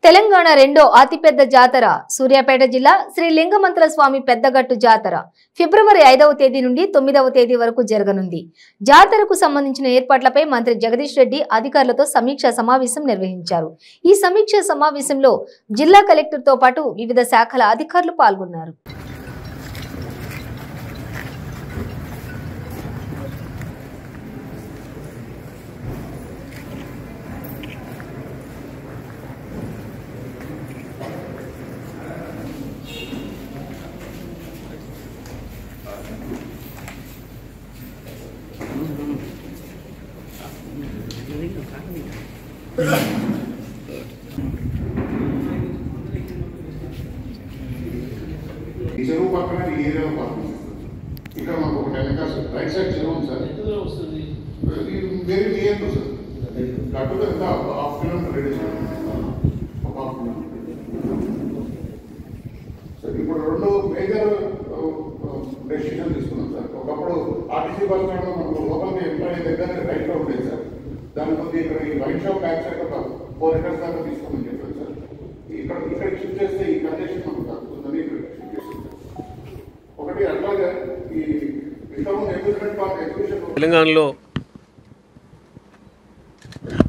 తెలంగాణ రెండో అతిపెద్ద జాతర సూర్యాపేట జిల్లా శ్రీ లింగమంత్ర స్వామి పెద్దగట్టు జాతర ఫిబ్రవరి 5వ తేదీ నుండి 9వ తేదీ వరకు జరగనుంది. జాతరకు సంబంధించిన ఏర్పాట్లపై మంత్రి జగదీష్ రెడ్డి అధికారులతో సమీక్షా సమావేశం నిర్వహించారు. ఈ సమీక్షా సమావేశంలో జిల్లా కలెక్టర్తో పాటు వివిధ శాఖల అధికారులు పాల్గొన్నారు. ఈ చెరువు పక్కన ఈ ఏరియాలో పార్కింగ్ ఇక్కడ మాకు ఒక 10 acres రైట్ సైడ్ చెరువు ఉంది sir. Very near to sir. కట్టుగా ఎంత హాఫ్ కిలోమీటర్ రేడియస్ ఒక హాఫ్ కిలోమీటర్ సార్. ఇప్పుడు రెండు మేజర్ డెసిషన్ తీసుకున్నాం సార్. ఒకప్పుడు ఆర్టీసీ బస్ స్టాండ్ మనకు లోకల్గా ఎంప్లాయీ దగ్గర రైట్లో ఉండేది సార్. దాని కొద్ది ఇక్కడ ఈ వైన్ షాప్ బ్యాక్ సైడ్ ఒక 4 acres దాకా తీసుకోమని చెప్పారు సార్. ఇక్కడ షిఫ్ట్ చేస్తే ఈ కండిషన్ మనకు తగ్గుతుందని ఇక్కడ షిఫ్ట్ చేస్తుంది సార్. ఒకటి అట్లాగే ఈ ఇంతకుముందు అమ్యూజ్మెంట్ పార్క్ ఎగ్జిబిషన్ తెలంగాణలో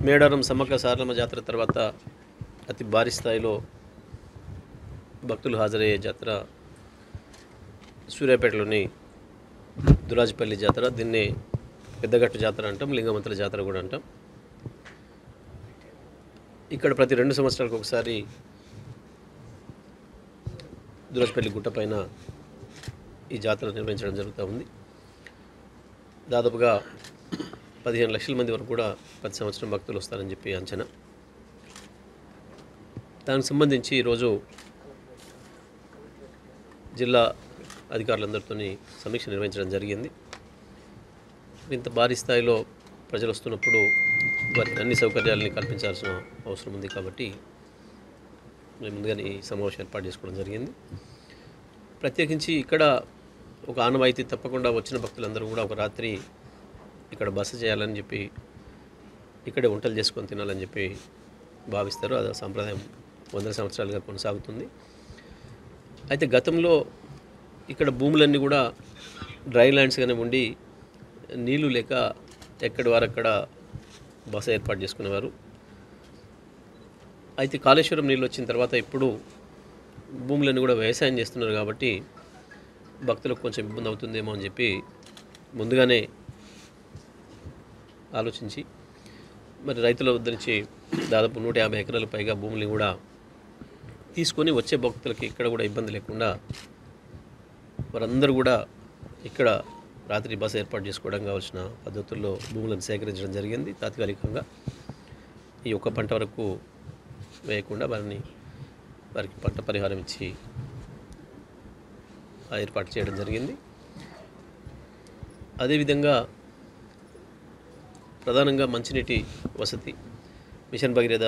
మేడారం సమ్మక్క సారలమ్మ జాతర తర్వాత అతి భారీ స్థాయిలో భక్తులు హాజరయ్యే జాతర సూర్యాపేటలోని దురాజపల్లి జాతర. దీన్ని పెద్దగట్టు జాతర అంటాం, లింగమంత్ర జాతర కూడా అంటాం. ఇక్కడ ప్రతి 2 సంవత్సరాలకు ఒకసారి దురాజపల్లి గుట్ట పైన ఈ జాతర నిర్వహించడం జరుగుతూ ఉంది. దాదాపుగా 15 లక్షల మంది వరకు కూడా ప్రతి సంవత్సరం భక్తులు వస్తారని చెప్పి అంచనా. దానికి సంబంధించి ఈరోజు జిల్లా అధికారులందరితో సమీక్ష నిర్వహించడం జరిగింది. ఇంత భారీ స్థాయిలో ప్రజలు వస్తున్నప్పుడు వారికి అన్ని సౌకర్యాలని కల్పించాల్సిన అవసరం ఉంది కాబట్టి మేము ముందుగానే ఈ సమావేశం ఏర్పాటు చేసుకోవడం జరిగింది. ప్రత్యేకించి ఇక్కడ ఒక ఆనవాయితీ తప్పకుండా వచ్చిన భక్తులందరూ కూడా ఒక రాత్రి ఇక్కడ బస చేయాలని చెప్పి ఇక్కడే వంటలు చేసుకొని తినాలని చెప్పి భావిస్తారు. అది సాంప్రదాయం 100 సంవత్సరాలుగా కొనసాగుతుంది. అయితే గతంలో ఇక్కడ భూములన్నీ కూడా డ్రై ల్యాండ్స్గానే ఉండి నీళ్లు లేక ఎక్కడి వారక్కడ బస ఏర్పాటు చేసుకునేవారు. అయితే కాళేశ్వరం నీళ్ళు వచ్చిన తర్వాత ఇప్పుడు భూములన్నీ కూడా వ్యవసాయం చేస్తున్నారు కాబట్టి భక్తులకు కొంచెం ఇబ్బంది అవుతుందేమో అని చెప్పి ముందుగానే ఆలోచించి మరి రైతుల వద్ద నుంచి దాదాపు 150 ఎకరాల పైగా భూముల్ని కూడా తీసుకొని వచ్చే భక్తులకి ఇక్కడ కూడా ఇబ్బంది లేకుండా వారందరూ కూడా ఇక్కడ రాత్రి బస ఏర్పాటు చేసుకోవడం కావాల్సిన పద్ధతుల్లో భూములను సేకరించడం జరిగింది. తాత్కాలికంగా ఈ ఒక్క పంట వరకు వేయకుండా వారికి పంట పరిహారం ఇచ్చి ఏర్పాటు చేయడం జరిగింది. అదేవిధంగా ప్రధానంగా మంచినీటి వసతి మిషన్ భగీరథ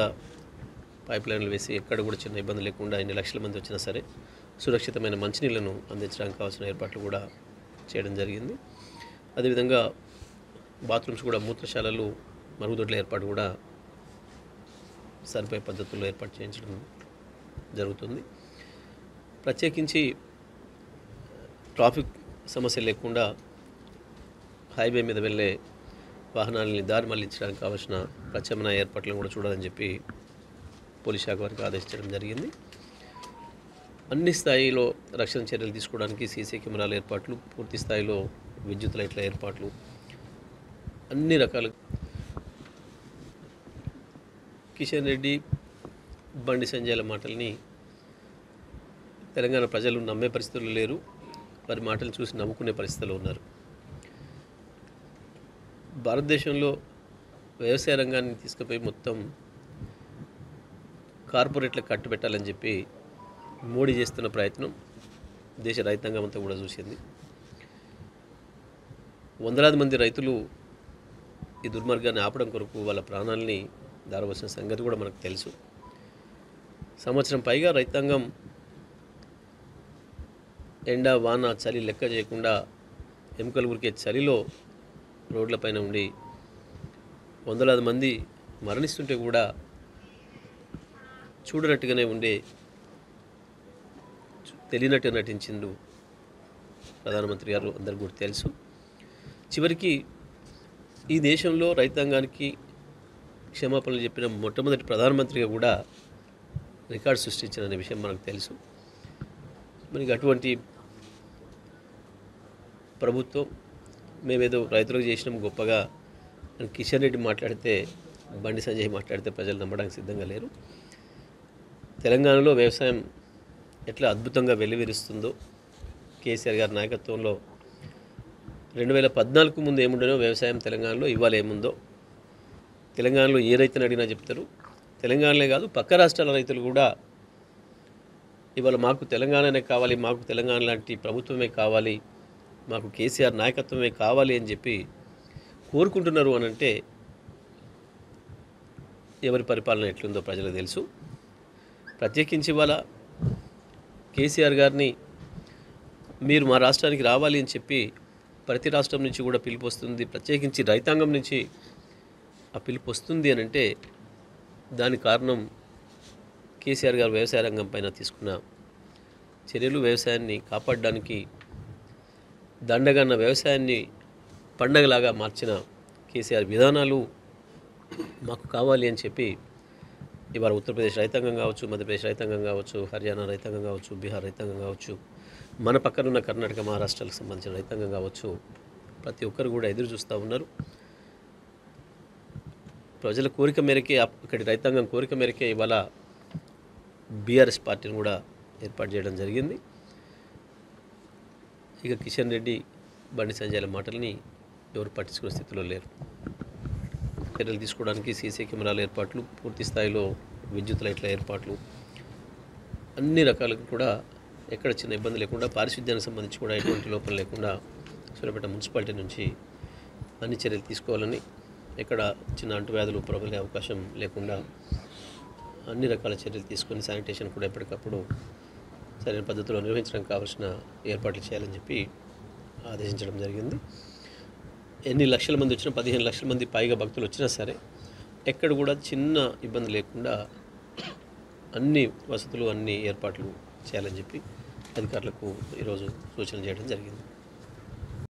పైప్ లైన్లు వేసి ఎక్కడ కూడా చిన్న ఇబ్బంది లేకుండా ఎన్ని లక్షల మంది వచ్చినా సరే సురక్షితమైన మంచినీళ్లను అందించడానికి కావాల్సిన ఏర్పాట్లు కూడా చేయడం జరిగింది. అదేవిధంగా బాత్రూమ్స్ కూడా మూత్రశాలలు మరుగుదొడ్ల ఏర్పాటు కూడా సరిపోయే పద్ధతుల్లో ఏర్పాటు చేయించడం జరుగుతుంది. ప్రత్యేకించి ట్రాఫిక్ సమస్య లేకుండా హైవే మీద వెళ్ళే వాహనాలని దారి మళ్లించడానికి కావాల్సిన ప్రత్యామ్నాయ ఏర్పాట్లను కూడా చూడాలని చెప్పి పోలీస్ శాఖ వారికి ఆదేశించడం జరిగింది. అన్ని స్థాయిలో రక్షణ చర్యలు తీసుకోవడానికి సీసీ కెమెరాల ఏర్పాట్లు, పూర్తి స్థాయిలో విద్యుత్ లైట్ల ఏర్పాట్లు, అన్ని రకాల కిషన్ రెడ్డి, బండి సంజయ్ల మాటల్ని తెలంగాణ ప్రజలు నమ్మే పరిస్థితుల్లో లేరు. వారి మాటలు చూసి నవ్వుకునే పరిస్థితుల్లో ఉన్నారు. భారతదేశంలో వ్యవసాయ రంగాన్ని తీసుకుపోయి మొత్తం కార్పొరేట్లకు కట్టుబెట్టాలని చెప్పి మోడీ చేస్తున్న ప్రయత్నం దేశ రైతాంగం అంతా కూడా చూసింది. వందలాది మంది రైతులు ఈ దుర్మార్గాన్ని ఆపడం కొరకు వాళ్ళ ప్రాణాలని దారవలసిన సంగతి కూడా మనకు తెలుసు. సంవత్సరం పైగా రైతాంగం ఎండ వాన చలి లెక్క చేయకుండా ఎముకలు ఉరికే చలిలో రోడ్లపైన ఉండి వందలాది మంది మరణిస్తుంటే కూడా చూడనట్టుగానే ఉండే తెలియనట్టుగా నటించిండు ప్రధానమంత్రి గారు, అందరికీ కూడా తెలుసు. చివరికి ఈ దేశంలో రైతాంగానికి క్షమాపణలు చెప్పిన మొట్టమొదటి ప్రధానమంత్రిగా కూడా రికార్డు సృష్టించిన విషయం మనకు తెలుసు. మనకి అటువంటి ప్రభుత్వం మేమేదో రైతులకు చేసినాం గొప్పగా కిషన్ రెడ్డి మాట్లాడితే, బండి సంజయ్ మాట్లాడితే ప్రజలు నమ్మడానికి సిద్ధంగా లేరు. తెలంగాణలో వ్యవసాయం ఎట్లా అద్భుతంగా వెల్లివిరుస్తుందో, కేసీఆర్ గారి నాయకత్వంలో 2014 ముందు ఏముండేనో వ్యవసాయం తెలంగాణలో ఇవాళ ఏముందో, తెలంగాణలో ఏ రైతుని అడిగినా చెప్తారు. తెలంగాణలే కాదు, పక్క రాష్ట్రాల రైతులు కూడా ఇవాళ మాకు తెలంగాణనే కావాలి, మాకు తెలంగాణ లాంటి ప్రభుత్వమే కావాలి, మాకు కేసీఆర్ నాయకత్వమే కావాలి అని చెప్పి కోరుకుంటున్నారు. అని అంటే ఎవరి పరిపాలన ఎట్లుందో ప్రజలకు తెలుసు. ప్రత్యేకించి ఇవాళ కేసీఆర్ గారిని మీరు మా రాష్ట్రానికి రావాలి అని చెప్పి ప్రతి రాష్ట్రం నుంచి కూడా పిలుపు వస్తుంది, ప్రత్యేకించి రైతాంగం నుంచి ఆ పిలుపు వస్తుంది అని అంటే దానికి కారణం కేసీఆర్ గారు వ్యవసాయ రంగం పైన తీసుకున్న చర్యలు, వ్యవసాయాన్ని కాపాడడానికి దండగన్న వ్యవసాయాన్ని పండగలాగా మార్చిన కేసీఆర్ విధానాలు మాకు కావాలి అని చెప్పి ఇవాళ ఉత్తరప్రదేశ్ రైతాంగం కావచ్చు, మధ్యప్రదేశ్ రైతాంగం కావచ్చు, హర్యానా రైతాంగం కావచ్చు, బీహార్ రైతాంగం కావచ్చు, మన పక్కనున్న కర్ణాటక, మహారాష్ట్రాలకు సంబంధించిన రైతాంగం కావచ్చు, ప్రతి ఒక్కరు కూడా ఎదురు చూస్తూ ఉన్నారు. ప్రజల కోరిక మేరకే, అక్కడి రైతాంగం కోరిక మేరకే ఇవాళ బీఆర్ఎస్ పార్టీని కూడా ఏర్పాటు చేయడం జరిగింది. ఇక కిషన్ రెడ్డి, బండి సంజయ్ల మాటల్ని ఎవరు పట్టించుకునే స్థితిలో లేరు. చర్యలు తీసుకోవడానికి సీసీ కెమెరాల ఏర్పాట్లు, పూర్తి స్థాయిలో విద్యుత్ లైట్ల ఏర్పాట్లు, అన్ని రకాలకు కూడా ఎక్కడ చిన్న ఇబ్బంది లేకుండా, పారిశుద్ధ్యానికి సంబంధించి కూడా ఎటువంటి లోపం లేకుండా సూర్యాపేట మున్సిపాలిటీ నుంచి అన్ని చర్యలు తీసుకోవాలని, ఎక్కడ చిన్న అంటువ్యాధులు ప్రబలే అవకాశం లేకుండా అన్ని రకాల చర్యలు తీసుకొని శానిటేషన్ కూడా ఎప్పటికప్పుడు సరైన పద్ధతిలో నిర్వహించడానికి కావాల్సిన ఏర్పాట్లు చేయాలని చెప్పి ఆదేశించడం జరిగింది. ఎన్ని లక్షల మంది వచ్చినా, 15 లక్షల మంది పైగా భక్తులు వచ్చినా సరే ఎక్కడ కూడా చిన్న ఇబ్బంది లేకుండా అన్ని వసతులు, అన్ని ఏర్పాట్లు చేయాలని చెప్పి అధికారులకు ఈరోజు సూచన చేయడం జరిగింది.